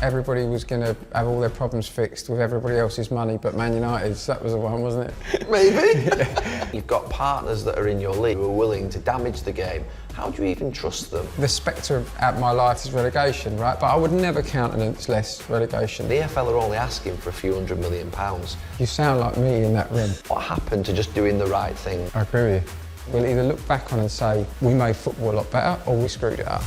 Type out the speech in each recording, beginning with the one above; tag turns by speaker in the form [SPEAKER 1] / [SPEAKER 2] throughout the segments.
[SPEAKER 1] everybody was going to have all their problems fixed with everybody else's money but Man United's. That was the one, wasn't it?
[SPEAKER 2] Maybe. You've got partners that are in your league who are willing to damage the game. How do you even trust them?
[SPEAKER 1] The spectre at my life is relegation, right? But I would never countenance less relegation.
[SPEAKER 2] The EFL are only asking for a few £100 million.
[SPEAKER 1] You sound like me in that room.
[SPEAKER 2] What happened to just doing the right thing?
[SPEAKER 1] I agree with you. We'll either look back on and say we made football a lot better or we screwed it up.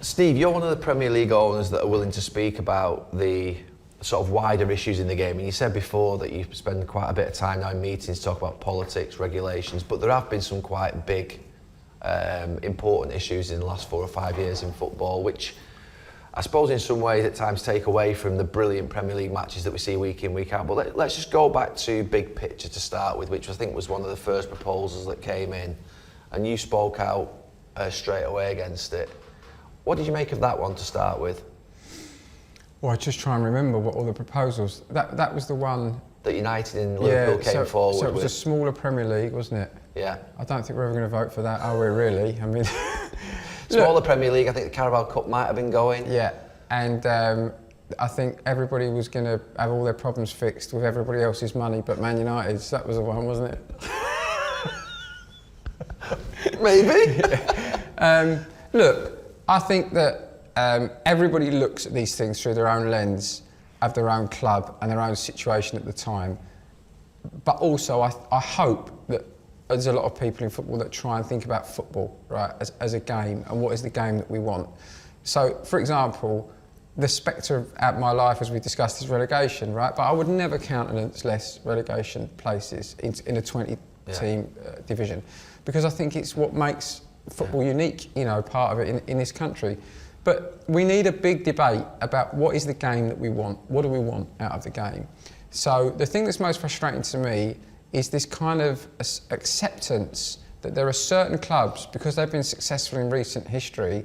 [SPEAKER 2] Steve, you're one of the Premier League owners that are willing to speak about the sort of wider issues in the game. And you said before that you spend quite a bit of time now in meetings to talk about politics, regulations, but there have been some quite big, important issues in the last 4 or 5 years in football, which I suppose in some ways at times take away from the brilliant Premier League matches that we see week in, week out. But let's just go back to big picture to start with, which I think was one of the first proposals that came in, and you spoke out straight away against it. What did you make of that one to start with?
[SPEAKER 1] Well, I just try and remember what all the proposals. That was the one
[SPEAKER 2] that United and Liverpool came forward with.
[SPEAKER 1] So it was a smaller Premier League, wasn't it?
[SPEAKER 2] Yeah.
[SPEAKER 1] I don't think we're ever going to vote for that, are we really? I mean,
[SPEAKER 2] smaller Premier League. I think the Carabao Cup might have been going.
[SPEAKER 1] Yeah, and I think everybody was going to have all their problems fixed with everybody else's money but Man United's. That was the one, wasn't it?
[SPEAKER 2] Maybe.
[SPEAKER 1] Yeah. Look, I think that everybody looks at these things through their own lens of their own club and their own situation at the time. But also, I hope that there's a lot of people in football that try and think about football, right, as a game, and what is the game that we want. So, for example, the spectre at my life, as we discussed, is relegation, right? But I would never countenance less relegation places in a 20-team division, because I think it's what makes football unique, you know, part of it in this country. But we need a big debate about what is the game that we want. What do we want out of the game? So the thing that's most frustrating to me is this kind of acceptance that there are certain clubs, because they've been successful in recent history,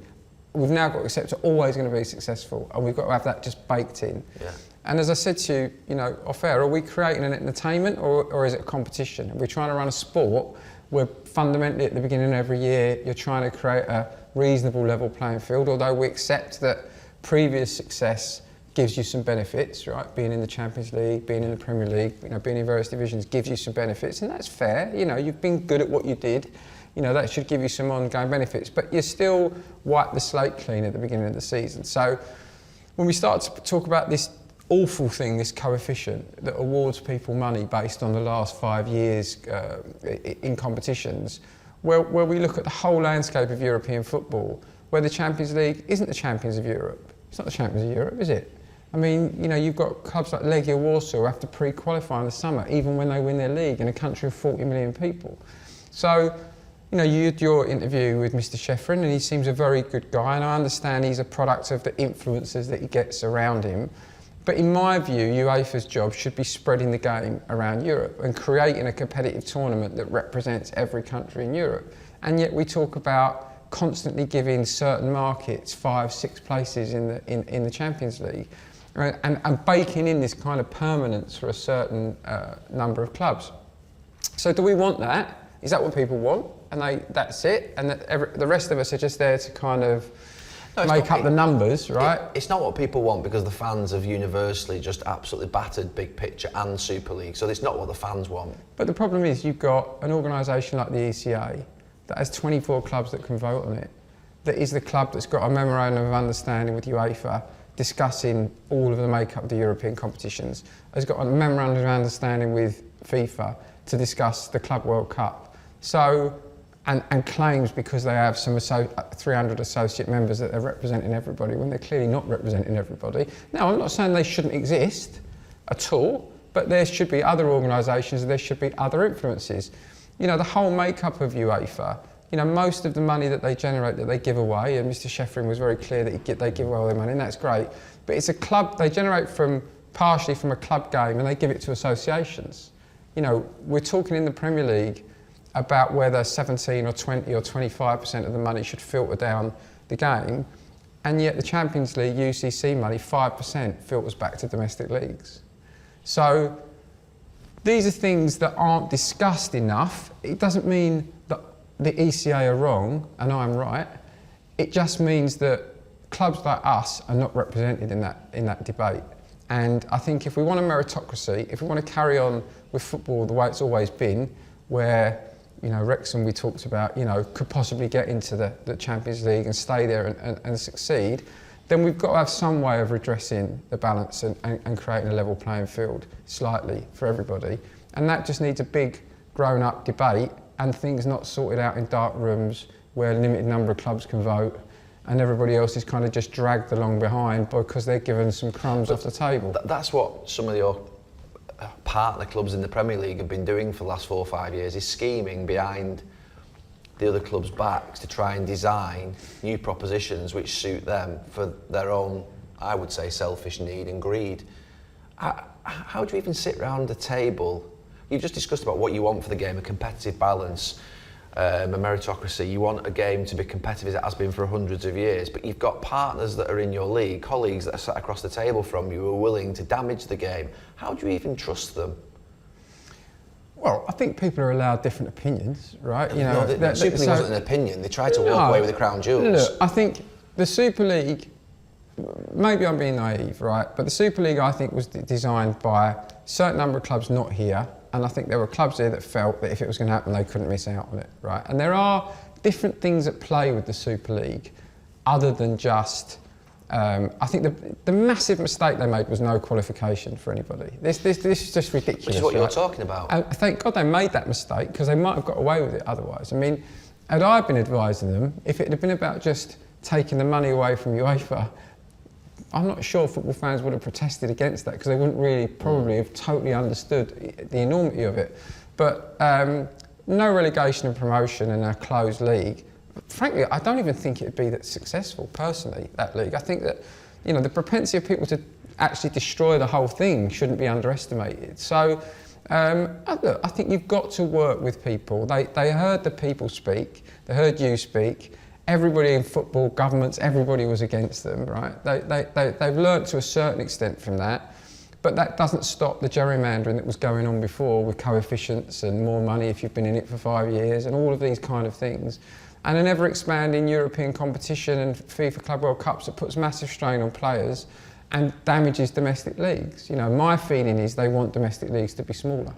[SPEAKER 1] we've now got to accept they're always going to be successful, and we've got to have that just baked in. Yeah. And as I said to you, you know, off air, are we creating an entertainment or is it a competition? Are we trying to run a sport where fundamentally at the beginning of every year you're trying to create a reasonable level playing field, although we accept that previous success gives you some benefits, right? Being in the Champions League, being in the Premier League, you know, being in various divisions gives you some benefits, and that's fair. You know, you've been good at what you did. You know, that should give you some ongoing benefits, but you still wipe the slate clean at the beginning of the season. So when we start to talk about this awful thing, this coefficient that awards people money based on the last 5 years in competitions, where we look at the whole landscape of European football, where the Champions League isn't the champions of Europe. It's not the champions of Europe, is it? I mean, you know, you've got clubs like Legia Warsaw who have to pre-qualify in the summer, even when they win their league in a country of 40 million people. So, you know, you had your interview with Mr. Čeferin, and he seems a very good guy, and I understand he's a product of the influences that he gets around him. But in my view, UEFA's job should be spreading the game around Europe and creating a competitive tournament that represents every country in Europe. And yet we talk about constantly giving certain markets 5, 6 places in the Champions League, and baking in this kind of permanence for a certain number of clubs. So do we want that? Is that what people want? And that's it? And that the rest of us are just there to kind of make up the numbers, right?
[SPEAKER 2] It's not what people want, because the fans have universally just absolutely battered Big Picture and Super League, so it's not what the fans want.
[SPEAKER 1] But the problem is you've got an organisation like the ECA that has 24 clubs that can vote on it, that is the club that's got a memorandum of understanding with UEFA discussing all of the makeup of the European competitions, has got a memorandum of understanding with FIFA to discuss the Club World Cup. So, and claims because they have some 300 associate members that they're representing everybody when they're clearly not representing everybody. Now, I'm not saying they shouldn't exist at all, but there should be other organisations, there should be other influences. You know, the whole makeup of UEFA, you know, most of the money that they generate, that they give away, and Mr. Čeferin was very clear that they give away all their money, and that's great, but it's a club, they generate partially from a club game, and they give it to associations. You know, we're talking in the Premier League about whether 17 or 20 or 25% of the money should filter down the game, and yet the Champions League UCC money, 5% filters back to domestic leagues. So these are things that aren't discussed enough. It doesn't mean that the ECA are wrong and I'm right. it just means that clubs like us are not represented in that debate. And I think if we want a meritocracy, if we want to carry on with football the way it's always been, where, you know, Wrexham we talked about, you know, could possibly get into the Champions League and stay there and succeed, then we've got to have some way of redressing the balance and creating a level playing field slightly for everybody. And that just needs a big grown-up debate and things not sorted out in dark rooms where a limited number of clubs can vote and everybody else is kind of just dragged along behind because they're given some crumbs off the table.
[SPEAKER 2] That's what some of your partner clubs in the Premier League have been doing for the last 4 or 5 years, is scheming behind the other clubs' backs to try and design new propositions which suit them for their own, I would say, selfish need and greed. How do you even sit round a table? You've just discussed about what you want for the game, a competitive balance, a meritocracy. You want a game to be competitive as it has been for hundreds of years, but you've got partners that are in your league, colleagues that are sat across the table from you who are willing to damage the game. How do you even trust them?
[SPEAKER 1] Well, I think people are allowed different opinions, right? You know,
[SPEAKER 2] the Super League wasn't an opinion. They tried to walk away with the crown jewels.
[SPEAKER 1] Look, I think the Super League, maybe I'm being naive, right? But the Super League, I think, was designed by a certain number of clubs not here, and I think there were clubs here that felt that if it was going to happen, they couldn't miss out on it, right? And there are different things at play with the Super League, other than just. I think the massive mistake they made was no qualification for anybody. This is just ridiculous.
[SPEAKER 2] Which is what you're talking about.
[SPEAKER 1] And thank God they made that mistake, because they might have got away with it otherwise. I mean, had I been advising them, if it had been about just taking the money away from UEFA, I'm not sure football fans would have protested against that, because they wouldn't really probably have totally understood the enormity of it. But no relegation and promotion in a closed league. Frankly, I don't even think it'd be that successful, personally, that league. I think that, you know, the propensity of people to actually destroy the whole thing shouldn't be underestimated. So, look, I think you've got to work with people. They heard the people speak, they heard you speak. Everybody in football, governments, everybody was against them, right? They've learnt to a certain extent from that, but that doesn't stop the gerrymandering that was going on before with coefficients and more money if you've been in it for 5 years and all of these kind of things. And an ever-expanding European competition and FIFA Club World Cups that puts massive strain on players and damages domestic leagues. You know, my feeling is they want domestic leagues to be smaller.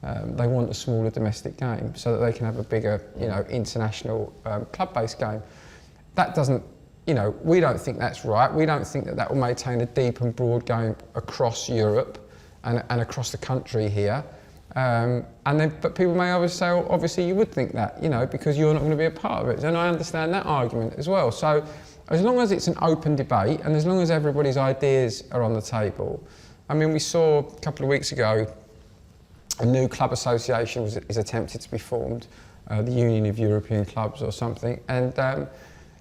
[SPEAKER 1] They want a smaller domestic game so that they can have a bigger, you know, international club-based game. That doesn't, you know, we don't think that's right. We don't think that will maintain a deep and broad game across Europe and across the country here. But people may always say, well, obviously you would think that, you know, because you're not going to be a part of it. And I understand that argument as well. So as long as it's an open debate and as long as everybody's ideas are on the table. I mean, we saw a couple of weeks ago a new club association is attempted to be formed, the Union of European Clubs or something. And,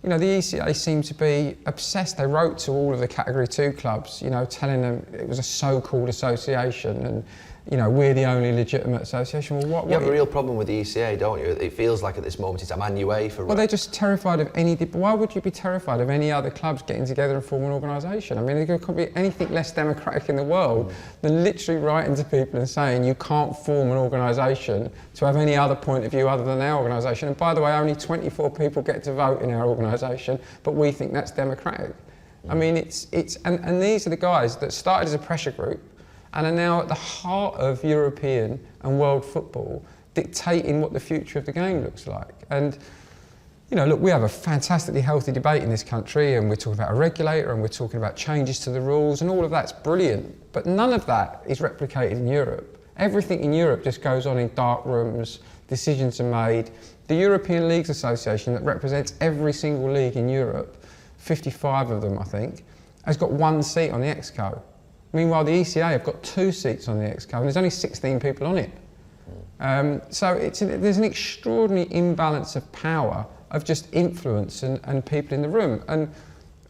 [SPEAKER 1] you know, the ECA seemed to be obsessed. They wrote to all of the Category 2 clubs, you know, telling them it was a so-called association and, you know, we're the only legitimate association. Well,
[SPEAKER 2] you have a real problem with the ECA, don't you? It feels like at this moment it's a man UEFA.
[SPEAKER 1] Well, they're just terrified of any... Why would you be terrified of any other clubs getting together and forming an organisation? I mean, there could be anything less democratic in the world than literally writing to people and saying you can't form an organisation to have any other point of view other than our organisation. And by the way, only 24 people get to vote in our organisation, but we think that's democratic. I mean, and these are the guys that started as a pressure group and are now at the heart of European and world football, dictating what the future of the game looks like. And, you know, look, we have a fantastically healthy debate in this country, and we're talking about a regulator, and we're talking about changes to the rules, and all of that's brilliant. But none of that is replicated in Europe. Everything in Europe just goes on in dark rooms, decisions are made. The European Leagues Association, that represents every single league in Europe, 55 of them, I think, has got 1 seat on the Exco. Meanwhile, the ECA have got 2 seats on the Exco, and there's only 16 people on it. So there's an extraordinary imbalance of power, of just influence and people in the room. And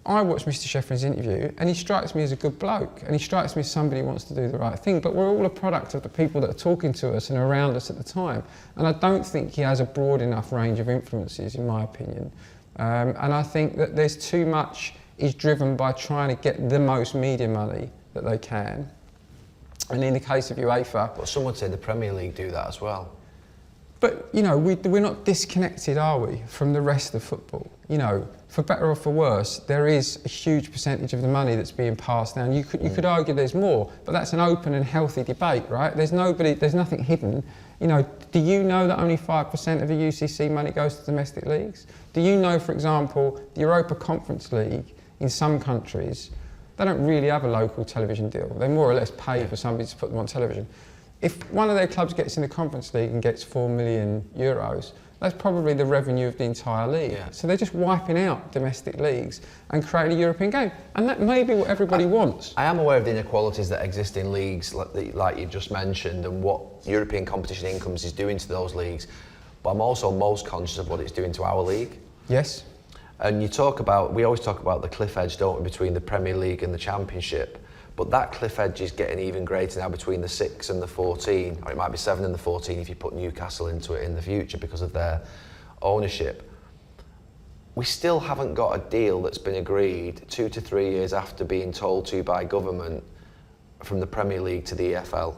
[SPEAKER 1] I watched Mr. Čeferin's interview, and he strikes me as a good bloke, and he strikes me as somebody who wants to do the right thing. But we're all a product of the people that are talking to us and around us at the time. And I don't think he has a broad enough range of influences, in my opinion. And I think that there's too much is driven by trying to get the most media money that they can. And in the case of UEFA...
[SPEAKER 2] But some would say the Premier League do that as well.
[SPEAKER 1] But, you know, we're not disconnected, are we, from the rest of football? You know, for better or for worse, there is a huge percentage of the money that's being passed down. You could argue there's more, but that's an open and healthy debate, right? There's nothing hidden. You know, do you know that only 5% of the UCC money goes to domestic leagues? Do you know, for example, the Europa Conference League in some countries, they don't really have a local television deal. They more or less pay for somebody to put them on television. If one of their clubs gets in the Conference League and gets €4 million, that's probably the revenue of the entire league.
[SPEAKER 2] Yeah.
[SPEAKER 1] So they're just wiping out domestic leagues and creating a European game. And that may be what everybody wants.
[SPEAKER 2] I am aware of the inequalities that exist in leagues like you just mentioned and what European competition incomes is doing to those leagues. But I'm also most conscious of what it's doing to our league.
[SPEAKER 1] Yes.
[SPEAKER 2] And we always talk about the cliff edge, don't we, between the Premier League and the Championship. But that cliff edge is getting even greater now between the 6 and the 14, or it might be 7 and the 14 if you put Newcastle into it in the future because of their ownership. We still haven't got a deal that's been agreed 2 to 3 years after being told to by government from the Premier League to the EFL.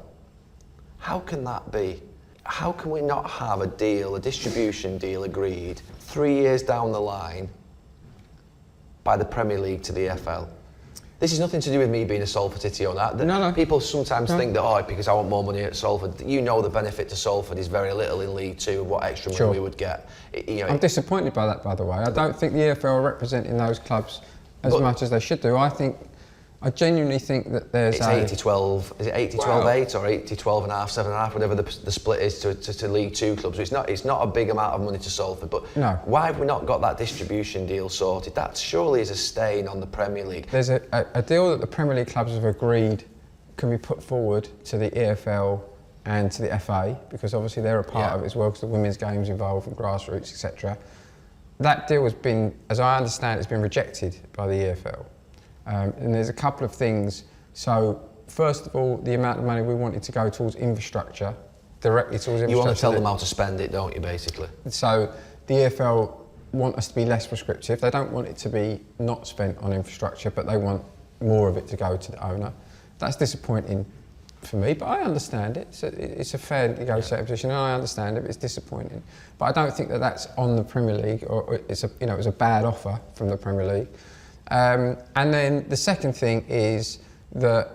[SPEAKER 2] How can that be? How can we not have a deal, a distribution deal agreed 3 years down the line by the Premier League to the EFL? This is nothing to do with me being a Salford City owner.
[SPEAKER 1] No.
[SPEAKER 2] People sometimes think that, because I want more money at Salford. You know the benefit to Salford is very little in League Two, what extra money we would get.
[SPEAKER 1] I'm disappointed by that, by the way. I don't think the EFL are representing those clubs as much as they should do. I genuinely think that there's
[SPEAKER 2] it's 80-12, is it 80-12-8 or 80-12.5, 7.5, whatever the split is to League Two clubs. It's not a big amount of money to Salford, but
[SPEAKER 1] no.
[SPEAKER 2] Why have we not got that distribution deal sorted? That surely is a stain on the Premier League.
[SPEAKER 1] There's a deal that the Premier League clubs have agreed can be put forward to the EFL and to the FA, because obviously they're a part of it as well, because the women's game's involved and grassroots, etc. That deal has been, as I understand, it's been rejected by the EFL. And there's a couple of things. So, first of all, the amount of money we wanted to go towards infrastructure, directly towards infrastructure.
[SPEAKER 2] You want to tell them how to spend it, don't you, basically?
[SPEAKER 1] So, the EFL want us to be less prescriptive. They don't want it to be not spent on infrastructure, but they want more of it to go to the owner. That's disappointing for me, but I understand it. It's a fair negotiating position, and I understand it, but it's disappointing. But I don't think that that's on the Premier League, or it was a bad offer from the Premier League. And then the second thing is that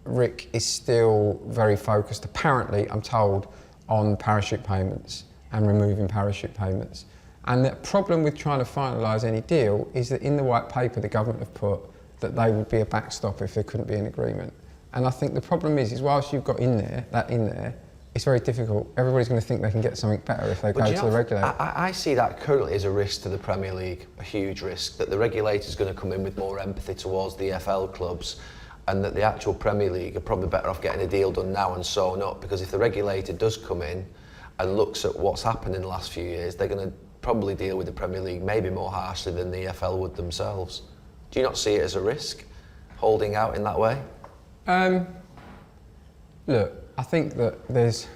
[SPEAKER 1] Rick is still very focused, apparently, I'm told, on parachute payments and removing parachute payments. And the problem with trying to finalise any deal is that in the white paper the government have put that they would be a backstop if there couldn't be an agreement. And I think the problem is whilst you've got that in there, it's very difficult. Everybody's going to think they can get something better if they go to the regulator.
[SPEAKER 2] I see that currently as a risk to the Premier League, a huge risk, that the regulator's going to come in with more empathy towards the FL clubs, and that the actual Premier League are probably better off getting a deal done now and sewn up, because if the regulator does come in and looks at what's happened in the last few years, they're going to probably deal with the Premier League maybe more harshly than the FL would themselves. Do you not see it as a risk, holding out in that way?
[SPEAKER 1] Look, I think that there's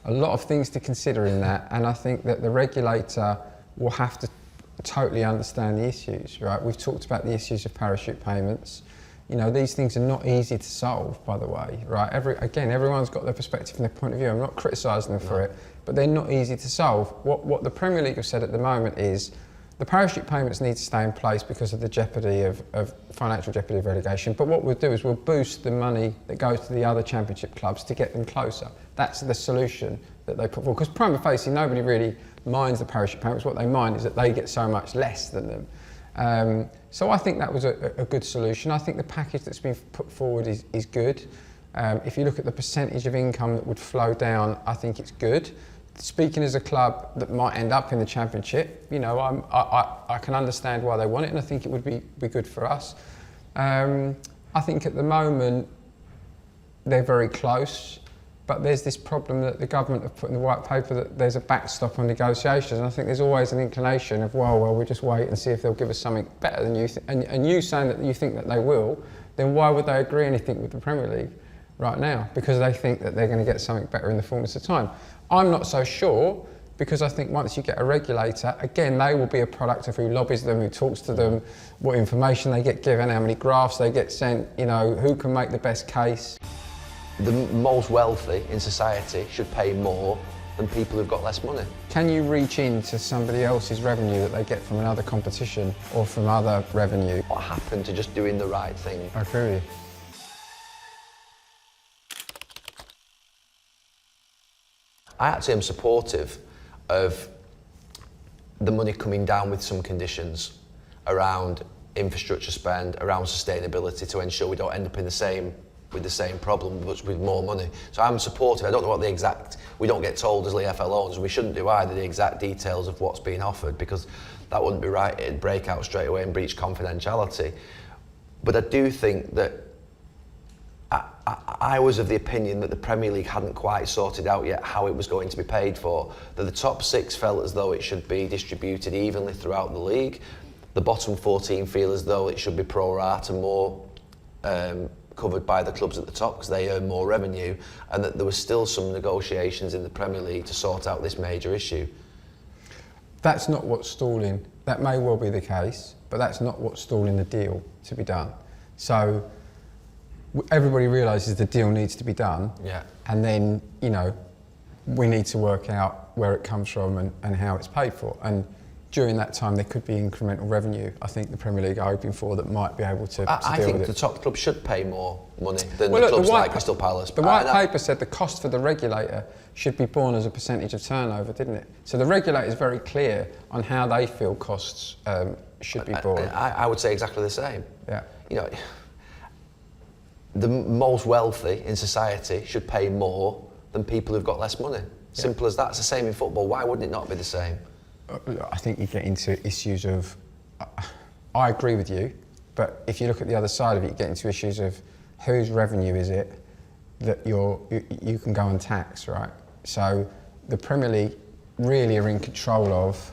[SPEAKER 1] a lot of things to consider in that, and I think that the regulator will have to totally understand the issues, right? We've talked about the issues of parachute payments. You know, these things are not easy to solve, by the way, right? Everyone's got their perspective and their point of view. I'm not criticising them for it, but they're not easy to solve. What the Premier League have said at the moment is the parachute payments need to stay in place because of the jeopardy of financial jeopardy of relegation. But what we'll do is we'll boost the money that goes to the other championship clubs to get them closer. That's the solution that they put forward. Because prima facie, nobody really minds the parachute payments. What they mind is that they get so much less than them. So I think that was a good solution. I think the package that's been put forward is good. If you look at the percentage of income that would flow down, I think it's good. Speaking as a club that might end up in the Championship, you know, I can understand why they want it, and I think it would be good for us. I think at the moment they're very close, but there's this problem that the government have put in the white paper that there's a backstop on negotiations, and I think there's always an inclination of, well, we'll just wait and see if they'll give us something better than you think. And you saying that you think that they will, then why would they agree anything with the Premier League right now? Because they think that they're going to get something better in the fullness of time. I'm not so sure, because I think once you get a regulator, again, they will be a product of who lobbies them, who talks to them, what information they get given, how many graphs they get sent, you know, who can make the best case.
[SPEAKER 2] The most wealthy in society should pay more than people who've got less money.
[SPEAKER 1] Can you reach into somebody else's revenue that they get from another competition or from other revenue?
[SPEAKER 2] What happened to just doing the right thing?
[SPEAKER 1] I agree with you.
[SPEAKER 2] I actually am supportive of the money coming down with some conditions around infrastructure spend, around sustainability, to ensure we don't end up with the same problem but with more money. So I'm supportive. I don't know what the exact, we don't get told as EFL owners, and we shouldn't do either, the exact details of what's being offered, because that wouldn't be right. It'd break out straight away and breach confidentiality. But I do think that I was of the opinion that the Premier League hadn't quite sorted out yet how it was going to be paid for, that the top 6 felt as though it should be distributed evenly throughout the league. The bottom 14 feel as though it should be pro rata, more covered by the clubs at the top because they earn more revenue, and that there was still some negotiations in the Premier League to sort out this major issue.
[SPEAKER 1] That's not what's stalling. That may well be the case, but that's not what's stalling the deal to be done. So everybody realises the deal needs to be done, and then, you know, we need to work out where it comes from and how it's paid for. And during that time, there could be incremental revenue, I think the Premier League are hoping for, that might be able to deal with it.
[SPEAKER 2] I think the top clubs should pay more money than the clubs like Crystal Palace.
[SPEAKER 1] The white paper said the cost for the regulator should be borne as a percentage of turnover, didn't it? So the regulator is very clear on how they feel costs should be borne.
[SPEAKER 2] I would say exactly the same.
[SPEAKER 1] Yeah.
[SPEAKER 2] You know, the most wealthy in society should pay more than people who've got less money. Simple as that. It's the same in football. Why wouldn't it not be the same?
[SPEAKER 1] I think you get into issues of, I agree with you, but if you look at the other side of it, you get into issues of whose revenue is it that you can go and tax, right? So the Premier League really are in control of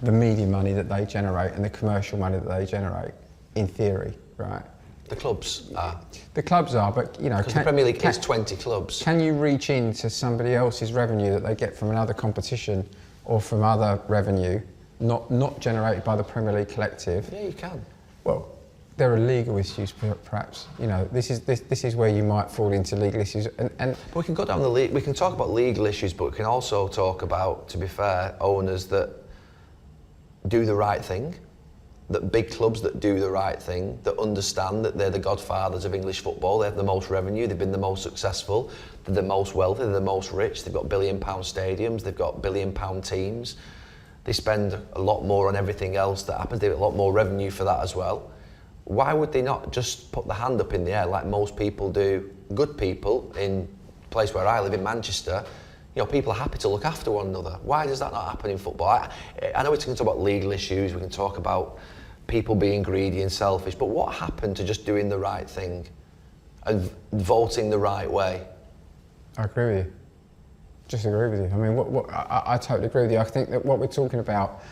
[SPEAKER 1] the media money that they generate and the commercial money that they generate, in theory, right?
[SPEAKER 2] The clubs are.
[SPEAKER 1] The clubs are, but you know,
[SPEAKER 2] because the Premier League is 20 clubs.
[SPEAKER 1] Can you reach into somebody else's revenue that they get from another competition or from other revenue, not generated by the Premier League collective?
[SPEAKER 2] Yeah, you can.
[SPEAKER 1] Well, there are legal issues, perhaps. You know, this is where you might fall into legal issues. And
[SPEAKER 2] we can go down the we can talk about legal issues, but we can also talk about, to be fair, owners that do the right thing. That big clubs that do the right thing, that understand that they're the godfathers of English football. They have the most revenue, they've been the most successful, they're the most wealthy, they're the most rich, they've got £1 billion stadiums, they've got £1 billion teams. They spend a lot more on everything else that happens, they get a lot more revenue for that as well. Why would they not just put the hand up in the air like most people do? Good people in the place where I live, in Manchester, you know, people are happy to look after one another. Why does that not happen in football? I know we can talk about legal issues, we can talk about people being greedy and selfish, but what happened to just doing the right thing and voting the right way?
[SPEAKER 1] I agree with you. Just agree with you. I mean, I totally agree with you. I think that what we're talking about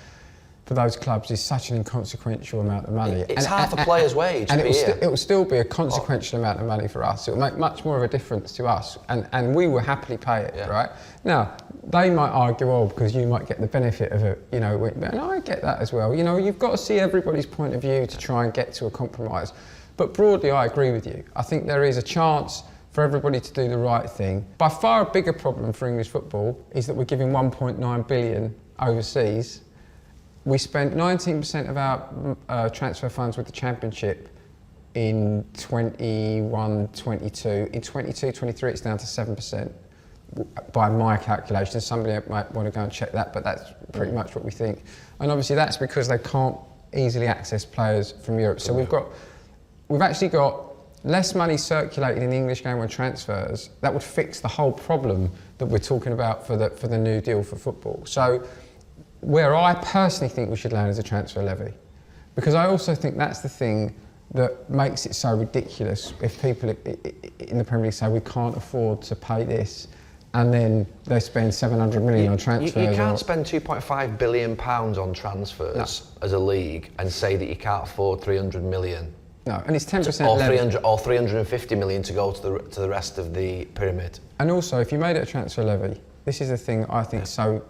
[SPEAKER 1] for those clubs is such an inconsequential amount of money.
[SPEAKER 2] It's half a player's wage.
[SPEAKER 1] And it will still be a consequential amount of money for us. It will make much more of a difference to us, and we will happily pay it, right? Now, they might argue, oh, because you might get the benefit of it, you know, and I get that as well. You know, you've got to see everybody's point of view to try and get to a compromise. But broadly, I agree with you. I think there is a chance for everybody to do the right thing. By far a bigger problem for English football is that we're giving 1.9 billion overseas. We spent 19% of our transfer funds with the Championship in 21-22. In 22-23, it's down to 7%. By my calculations, somebody might want to go and check that, but that's pretty much what we think. And obviously that's because they can't easily access players from Europe. So we've actually got less money circulating in the English game on transfers. That would fix the whole problem that we're talking about for the new deal for football. So where I personally think we should land is a transfer levy, because I also think that's the thing that makes it so ridiculous if people in the Premier League say we can't afford to pay this, and then they spend 700 million on transfers.
[SPEAKER 2] You can't spend £2.5 billion on transfers as a league and say that you can't afford 300 million.
[SPEAKER 1] No, and it's 10%
[SPEAKER 2] or 350 million to go to the rest of the pyramid.
[SPEAKER 1] And also, if you made it a transfer levy, this is the thing I think. So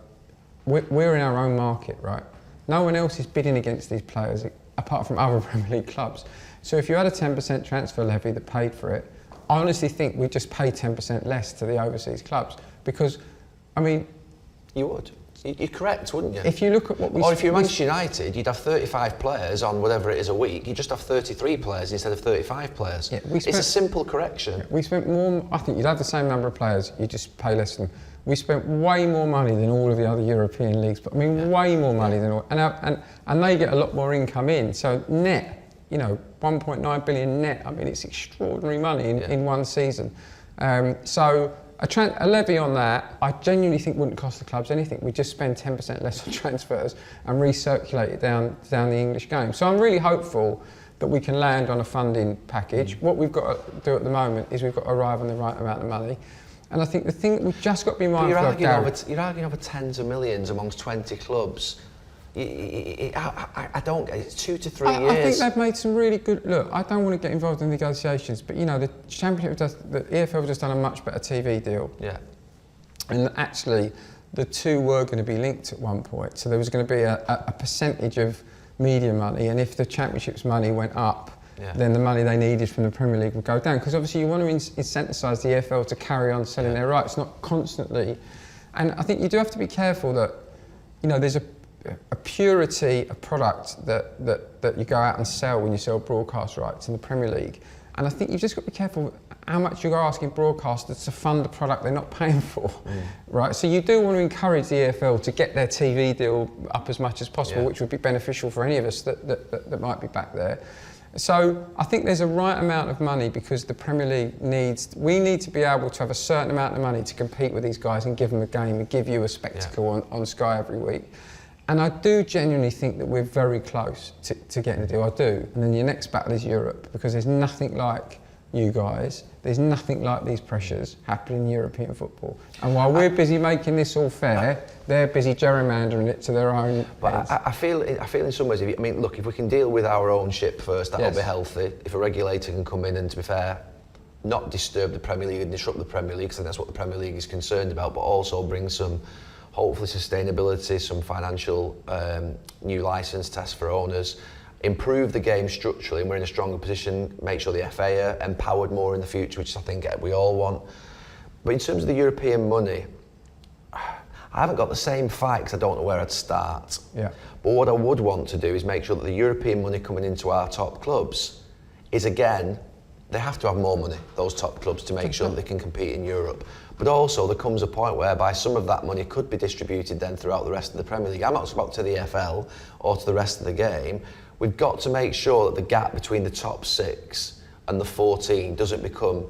[SPEAKER 1] we're in our own market, right? No one else is bidding against these players apart from other Premier League clubs. So if you had a 10% transfer levy that paid for it, I honestly think we'd just pay 10% less to the overseas clubs, because I mean,
[SPEAKER 2] You would. You're correct, wouldn't you?
[SPEAKER 1] if you look at what we...
[SPEAKER 2] Or if you're Manchester United, you'd have 35 players on whatever it is a week. You just have 33 players instead of 35 players.
[SPEAKER 1] Yeah,
[SPEAKER 2] it's a simple correction.
[SPEAKER 1] We spent more... I think you'd have the same number of players, you just pay less than... We spent way more money than all of the other European leagues, but I mean, way more money than all... And they get a lot more income in. So net, 1.9 billion net, I mean, it's extraordinary money in one season. So a levy on that, I genuinely think wouldn't cost the clubs anything. We just spend 10% less on transfers and recirculate it down the English game. So I'm really hopeful that we can land on a funding package. What we've got to do at the moment is we've got to arrive on the right amount of money. And I think the thing that we've just got to be mindful of,
[SPEAKER 2] you're arguing over tens of millions amongst 20 clubs. I don't get it. It's 2 to 3 years.
[SPEAKER 1] I think they've made some really good... Look, I don't want to get involved in negotiations, but the Championship the EFL have just done a much better TV deal.
[SPEAKER 2] Yeah.
[SPEAKER 1] And actually, the two were going to be linked at one point. So there was going to be a percentage of media money, and if the Championship's money went up, then the money they needed from the Premier League would go down. Because obviously you want to incentivise the EFL to carry on selling their rights, not constantly. And I think you do have to be careful that, there's a purity of product that you go out and sell when you sell broadcast rights in the Premier League. And I think you've just got to be careful how much you're asking broadcasters to fund a product they're not paying for, right? So you do want to encourage the EFL to get their TV deal up as much as possible, which would be beneficial for any of us that might be back there. So I think there's a right amount of money because the Premier League we need to be able to have a certain amount of money to compete with these guys and give them a game and give you a spectacle on Sky every week. And I do genuinely think that we're very close to getting a deal, I do. And then your next battle is Europe, because there's nothing like you guys, there's nothing like these pressures happening in European football. And while we're busy making this all fair, they're busy gerrymandering it to their own
[SPEAKER 2] But I feel in some ways, if we can deal with our own ship first, that'll be healthy. If a regulator can come in and, to be fair, not disturb the Premier League and disrupt the Premier League, because that's what the Premier League is concerned about, but also bring some, hopefully, sustainability, some financial new licence tests for owners, improve the game structurally, and we're in a stronger position, make sure the FA are empowered more in the future, which I think we all want. But in terms of the European money, I haven't got the same fight because I don't know where I'd start.
[SPEAKER 1] Yeah.
[SPEAKER 2] But what I would want to do is make sure that the European money coming into our top clubs is, again, they have to have more money, those top clubs, to make sure that they can compete in Europe. But also there comes a point whereby some of that money could be distributed then throughout the rest of the Premier League. I'm not talking to the EFL or to the rest of the game. We've got to make sure that the gap between the top 6 and the 14 doesn't become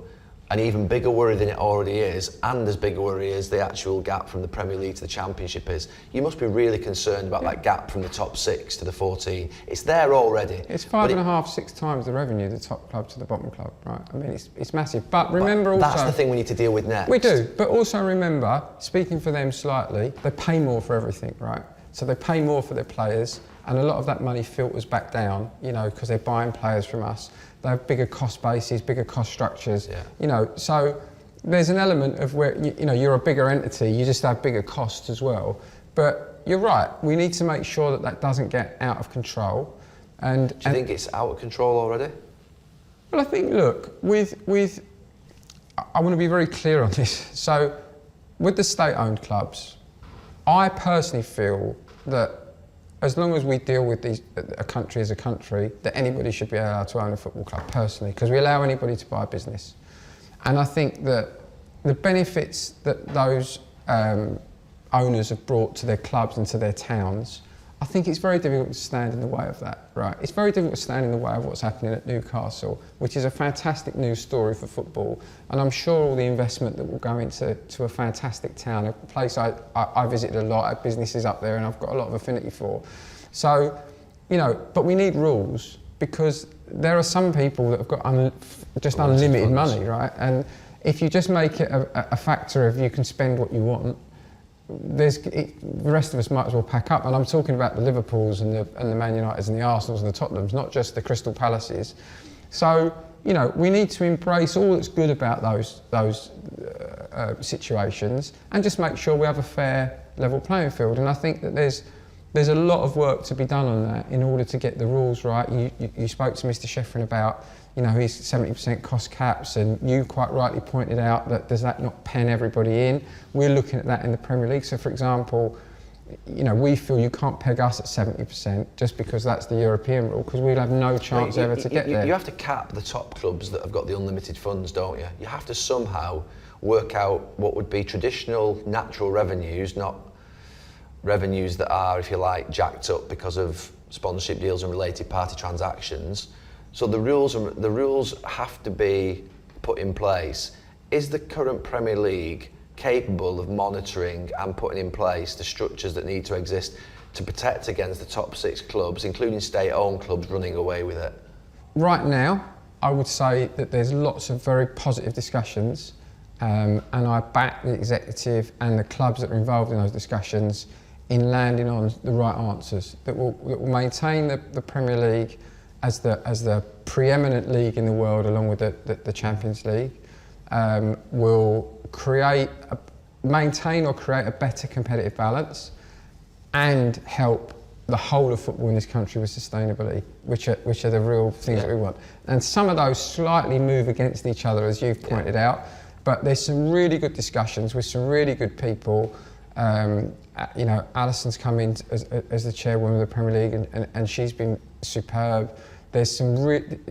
[SPEAKER 2] an even bigger worry than it already is, and as big a worry as the actual gap from the Premier League to the Championship is. You must be really concerned about that gap from the top 6 to the 14. It's there already.
[SPEAKER 1] It's 5.5, 6 times the revenue of the top club to the bottom club, right? I mean, it's massive. But remember also...
[SPEAKER 2] That's the thing we need to deal with next.
[SPEAKER 1] We do, but also remember, speaking for them slightly, they pay more for everything, right? So they pay more for their players, and a lot of that money filters back down, because they're buying players from us. They have bigger cost bases, bigger cost structures, so there's an element of where, you're a bigger entity, you just have bigger costs as well. But you're right, we need to make sure that doesn't get out of control. And
[SPEAKER 2] do you think it's out of control already?
[SPEAKER 1] Well, I think, look, I want to be very clear on this. So, with the state-owned clubs, I personally feel that as long as we deal with a country as a country, that anybody should be allowed to own a football club, personally, because we allow anybody to buy a business. And I think that the benefits that those owners have brought to their clubs and to their towns, I think it's very difficult to stand in the way of that, right? It's very difficult to stand in the way of what's happening at Newcastle, which is a fantastic news story for football. And I'm sure all the investment that will go into a fantastic town, a place I visited a lot, I have businesses up there and I've got a lot of affinity for. So, but we need rules, because there are some people that have got unlimited money, right? And if you just make it a factor of you can spend what you want, the rest of us might as well pack up. And I'm talking about the Liverpools and the Man Uniteds and the Arsenals and the Tottenhams, not just the Crystal Palaces. So, we need to embrace all that's good about those situations and just make sure we have a fair, level playing field. And I think that there's a lot of work to be done on that in order to get the rules right. You spoke to Mr. Ceferin about his 70% cost caps, and you quite rightly pointed out that does that not pen everybody in? We're looking at that in the Premier League. So, for example, we feel you can't peg us at 70% just because that's the European rule, because we'll have no chance ever to get there.
[SPEAKER 2] You have to cap the top clubs that have got the unlimited funds, don't you? You have to somehow work out what would be traditional natural revenues, not revenues that are, if you like, jacked up because of sponsorship deals and related party transactions. So the rules have to be put in place. Is the current Premier League capable of monitoring and putting in place the structures that need to exist to protect against the top 6 clubs, including state-owned clubs, running away with it?
[SPEAKER 1] Right now, I would say that there's lots of very positive discussions, and I back the executive and the clubs that are involved in those discussions in landing on the right answers that will maintain the Premier League as the preeminent league in the world, along with the Champions League, will maintain or create a better competitive balance and help the whole of football in this country with sustainability, which are the real things that we want. And some of those slightly move against each other, as you've pointed out, but there's some really good discussions with some really good people. Alison's come in as the chairwoman of the Premier League, and she's been superb. There's some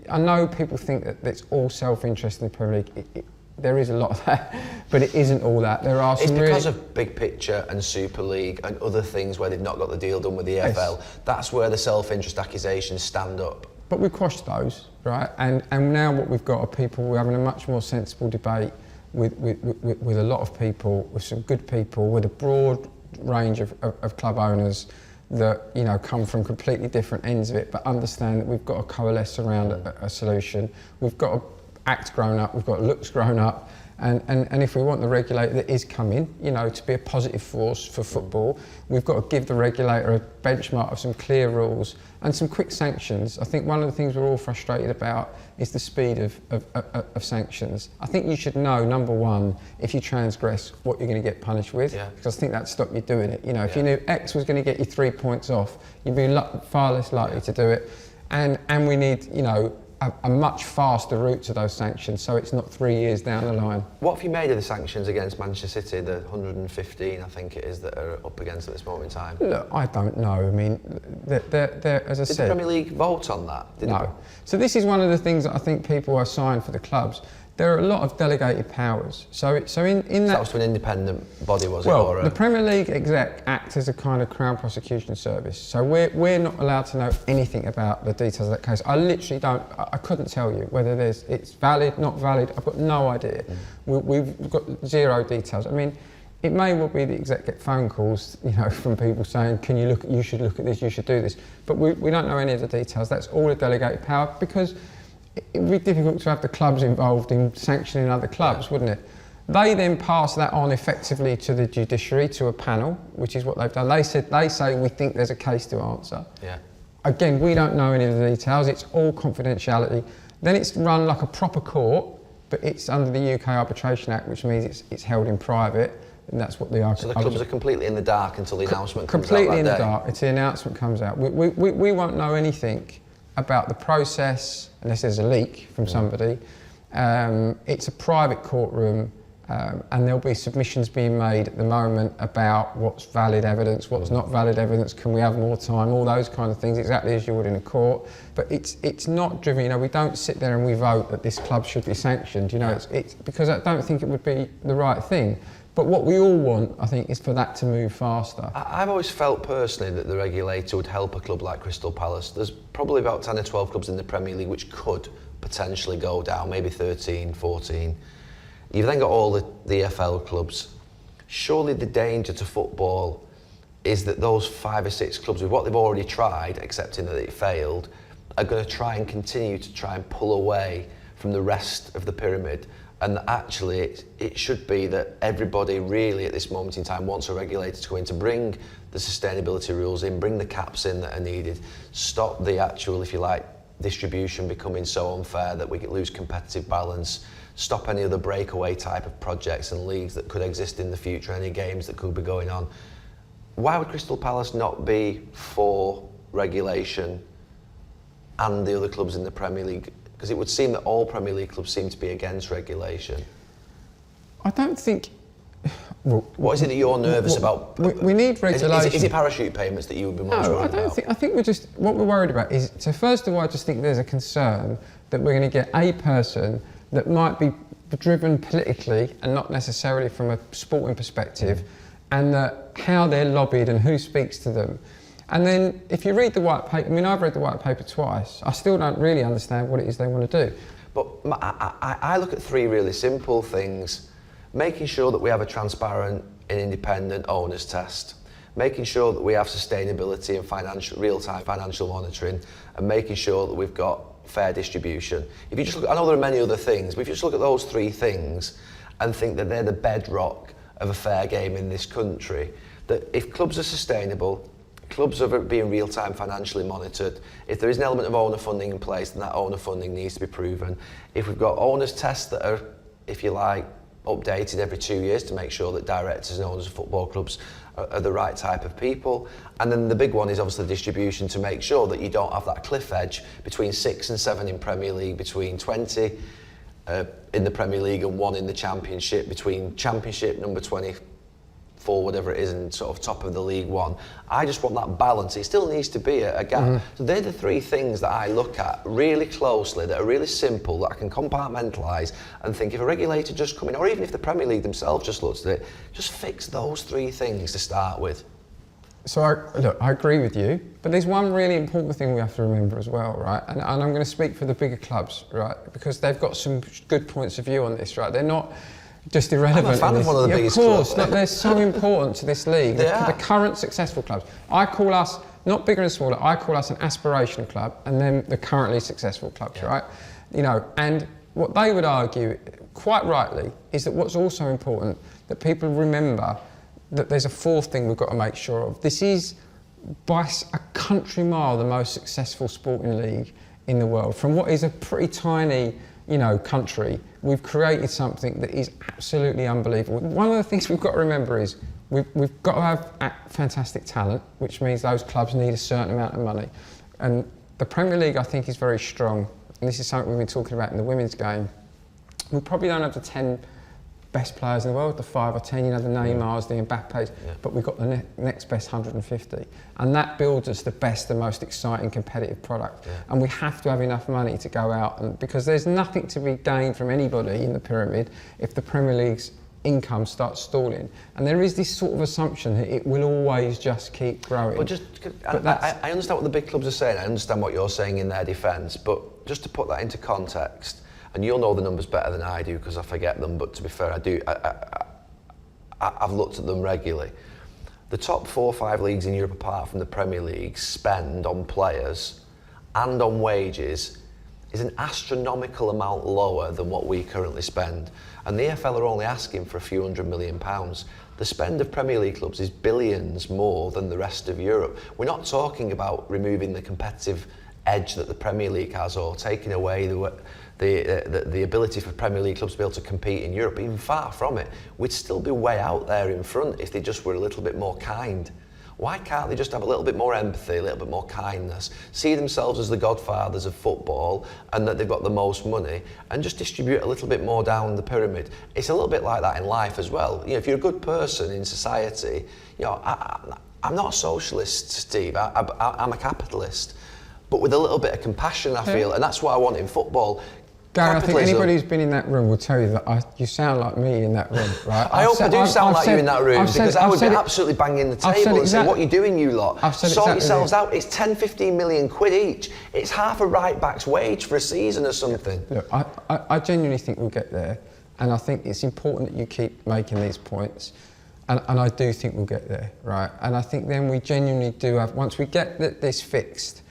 [SPEAKER 1] I know people think that it's all self-interest in the Premier League. There is a lot of that, but it isn't all that. There are some. It's
[SPEAKER 2] because of big picture and Super League and other things where they've not got the deal done with the EFL. Yes. That's where the self-interest accusations stand up.
[SPEAKER 1] But we quashed those, right? And now what we've got are people. We're having a much more sensible debate with a lot of people, with some good people, with a broad range of club owners that come from completely different ends of it, but understand that we've got to coalesce around a solution. We've got to act grown up, we've got to look grown up, and if we want the regulator that is coming, to be a positive force for football, we've got to give the regulator a benchmark of some clear rules and some quick sanctions. I think one of the things we're all frustrated about is the speed of sanctions. I think you should know, number one, if you transgress, what you're going to get punished with, because I think that'd stop you doing it. If you knew X was going to get you 3 points off, you'd be far less likely to do it. And we need, a much faster route to those sanctions, so it's not 3 years down the line.
[SPEAKER 2] What have you made of the sanctions against Manchester City, the 115, I think it is, that are up against at this moment in time?
[SPEAKER 1] Look, I don't know. I mean, they're as I said...
[SPEAKER 2] Did the Premier League vote on that?
[SPEAKER 1] No. So this is one of the things that I think people are assigned for the clubs. There are a lot of delegated powers. So in that...
[SPEAKER 2] So that was to an independent body, was it?
[SPEAKER 1] Well, the Premier League exec act as a kind of Crown Prosecution Service. So we're not allowed to know anything about the details of that case. I literally don't... I couldn't tell you whether it's valid, not valid. I've got no idea. We've got zero details. I mean, it may well be the exec get phone calls, from people saying, you should look at this, you should do this. But we don't know any of the details. That's all a delegated power, because it would be difficult to have the clubs involved in sanctioning other clubs, wouldn't it? They then pass that on effectively to the judiciary, to a panel, which is what they've done. They say we think there's a case to answer.
[SPEAKER 2] Yeah.
[SPEAKER 1] Again, we don't know any of the details. It's all confidentiality. Then it's run like a proper court, but it's under the UK Arbitration Act, which means it's held in private, and that's what they are.
[SPEAKER 2] So the clubs are completely in the dark until the announcement comes out that
[SPEAKER 1] Completely in the
[SPEAKER 2] day.
[SPEAKER 1] dark until the announcement comes out. We won't know anything about the process unless there's a leak from somebody. It's a private courtroom, and there'll be submissions being made at the moment about what's valid evidence, what's not valid evidence, can we have more time, all those kind of things, exactly as you would in a court. But it's not driven, we don't sit there and we vote that this club should be sanctioned, it's because I don't think it would be the right thing. But what we all want, I think, is for that to move faster.
[SPEAKER 2] I've always felt personally that the regulator would help a club like Crystal Palace. There's probably about 10 or 12 clubs in the Premier League which could potentially go down, maybe 13, 14. You've then got all the EFL clubs. Surely the danger to football is that those 5 or 6 clubs, with what they've already tried, accepting that it failed, are going to try and continue to try and pull away from the rest of the pyramid. And actually, it should be that everybody really at this moment in time wants a regulator to go in to bring the sustainability rules in, bring the caps in that are needed, stop the actual, if you like, distribution becoming so unfair that we lose competitive balance, stop any other breakaway type of projects and leagues that could exist in the future, any games that could be going on. Why would Crystal Palace not be for regulation and the other clubs in the Premier League Because it would seem that all Premier League clubs seem to be against regulation.
[SPEAKER 1] I don't think... Well,
[SPEAKER 2] what is it that you're nervous about?
[SPEAKER 1] We need regulation.
[SPEAKER 2] Is it parachute payments that you would be most worried about?
[SPEAKER 1] No, I don't think. I think what we're worried about is, so first of all, I just think there's a concern that we're going to get a person that might be driven politically and not necessarily from a sporting perspective, and that how they're lobbied and who speaks to them. And then if you read the white paper, I mean, I've read the white paper twice, I still don't really understand what it is they want to do.
[SPEAKER 2] But I look at three really simple things. Making sure that we have a transparent and independent owners test, making sure that we have sustainability and real-time financial monitoring, and making sure that we've got fair distribution. If you just look, I know there are many other things, but if you just look at those three things and think that they're the bedrock of a fair game in this country, that if clubs are sustainable, clubs are being real-time financially monitored, if there is an element of owner funding in place, then that owner funding needs to be proven. If we've got owners tests that are, if you like, updated every 2 years to make sure that directors and owners of football clubs are the right type of people. And then the big one is obviously distribution, to make sure that you don't have that cliff edge between 6 and 7 in Premier League, between 20 in the Premier League and 1 in the Championship, between Championship number 24, whatever it is, and sort of top of the League One. I just want that balance. It still needs to be a gap. Mm-hmm. So they're the three things that I look at really closely, that are really simple, that I can compartmentalise and think if a regulator just come in, or even if the Premier League themselves just looks at it, just fix those three things to start with.
[SPEAKER 1] So I agree with you, but there's one really important thing we have to remember as well, right? And I'm going to speak for the bigger clubs, right? Because they've got some good points of view on this, right? They're not just irrelevant.
[SPEAKER 2] I'm a fan of one of the biggest clubs.
[SPEAKER 1] Of course, they're so important to this league. The current successful clubs. I call us, not bigger and smaller, I call us an aspiration club, and then the currently successful clubs, right? You know, and what they would argue, quite rightly, is that what's also important, that people remember that there's a fourth thing we've got to make sure of. This is, by a country mile, the most successful sporting league in the world. From what is a pretty tiny, you know, country, we've created something that is absolutely unbelievable. One of the things we've got to remember is we've got to have fantastic talent, which means those clubs need a certain amount of money. And the Premier League, I think, is very strong. And this is something we've been talking about in the women's game. We probably don't have the 10 best players in the world, the 5 or 10, you know, the Neymars, the Mbappes, but we've got the next best 150. And that builds us the best, the most exciting competitive product. And we have to have enough money to go out, and because there's nothing to be gained from anybody in the pyramid if the Premier League's income starts stalling. And there is this sort of assumption that it will always just keep growing.
[SPEAKER 2] I understand what the big clubs are saying, I understand what you're saying in their defence, but just to put that into context, and you'll know the numbers better than I do because I forget them, but to be fair, I've looked at them regularly. The top 4 or 5 leagues in Europe, apart from the Premier League, spend on players and on wages is an astronomical amount lower than what we currently spend. And the EFL are only asking for a few £100 million. The spend of Premier League clubs is billions more than the rest of Europe. We're not talking about removing the competitive edge that the Premier League has, or taking away the ability for Premier League clubs to be able to compete in Europe. Even far from it. We'd still be way out there in front if they just were a little bit more kind. Why can't they just have a little bit more empathy, a little bit more kindness, see themselves as the godfathers of football and that they've got the most money, and just distribute a little bit more down the pyramid? It's a little bit like that in life as well. You know, if you're a good person in society, you know, I'm not a socialist, Steve, I'm a capitalist, but with a little bit of compassion, I feel, and that's what I want in football.
[SPEAKER 1] Gary, I think anybody who's been in that room will tell you that you sound like me in that room, right?
[SPEAKER 2] I hope I do sound like you in that room, because I would be absolutely banging the table and saying, what are you doing, you lot? Sort yourselves out. It's 10, 15 million quid each. It's half a right back's wage for a season or something.
[SPEAKER 1] Look, I genuinely think we'll get there, and I think it's important that you keep making these points, and I do think we'll get there, right? And I think then we genuinely do have, once we get this fixed,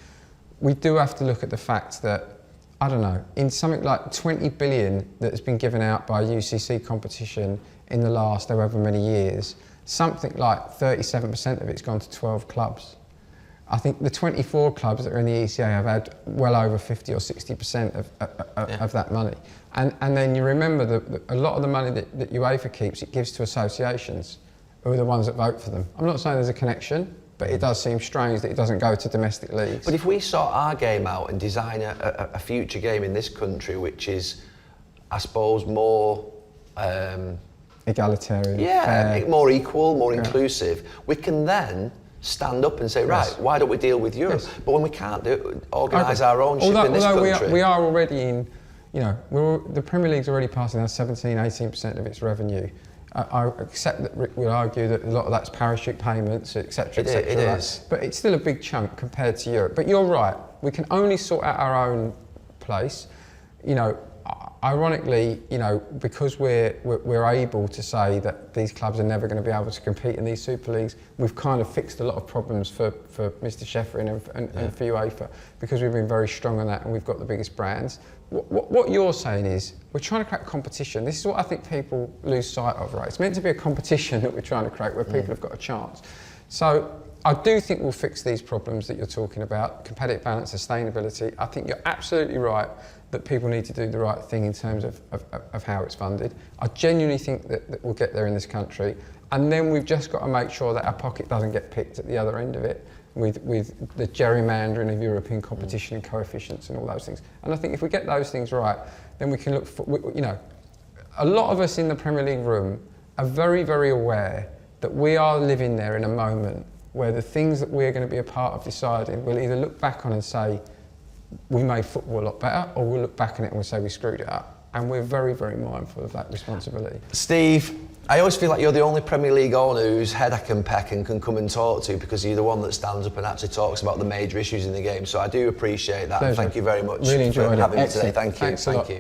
[SPEAKER 1] we do have to look at the fact that, I don't know, in something like 20 billion that has been given out by UCC competition in the last however many years, something like 37% of it's gone to 12 clubs. I think the 24 clubs that are in the ECA have had well over 50 or 60% of that money. And then you remember that a lot of the money that UEFA keeps, it gives to associations, who are the ones that vote for them. I'm not saying there's a connection, but it does seem strange that it doesn't go to domestic leagues.
[SPEAKER 2] But if we sort our game out and design a future game in this country, which is, I suppose, more
[SPEAKER 1] egalitarian,
[SPEAKER 2] fair, more equal, more inclusive, we can then stand up and say, right, why don't we deal with Europe? Yes. But when we can't organise our own ship in this country.
[SPEAKER 1] We are already in, the Premier League's already passing now 17-18% of its revenue. I accept that Rick will argue that a lot of that's parachute payments, etc.
[SPEAKER 2] It is.
[SPEAKER 1] But it's still a big chunk compared to Europe. But you're right, we can only sort out our own place. Ironically, because we're able to say that these clubs are never going to be able to compete in these Super Leagues, we've kind of fixed a lot of problems for Mr. Čeferin and for UEFA, because we've been very strong on that and we've got the biggest brands. What you're saying is, we're trying to create competition. This is what I think people lose sight of, right? It's meant to be a competition that we're trying to create where people have got a chance. So I do think we'll fix these problems that you're talking about, competitive balance, sustainability. I think you're absolutely right that people need to do the right thing in terms of how it's funded. I genuinely think that we'll get there in this country. And then we've just got to make sure that our pocket doesn't get picked at the other end of it with the gerrymandering of European competition and coefficients and all those things. And I think if we get those things right, then we can look for, a lot of us in the Premier League room are very, very aware that we are living there in a moment where the things that we're going to be a part of deciding, we'll either look back on and say, we made football a lot better, or we'll look back on it and we'll say we screwed it up. And we're very, very mindful of that responsibility.
[SPEAKER 2] Steve, I always feel like you're the only Premier League owner whose head I can peck and can come and talk to, because you're the one that stands up and actually talks about the major issues in the game. So I do appreciate that. And thank you very much
[SPEAKER 1] for having
[SPEAKER 2] me today. Thank you.
[SPEAKER 1] Thanks a lot.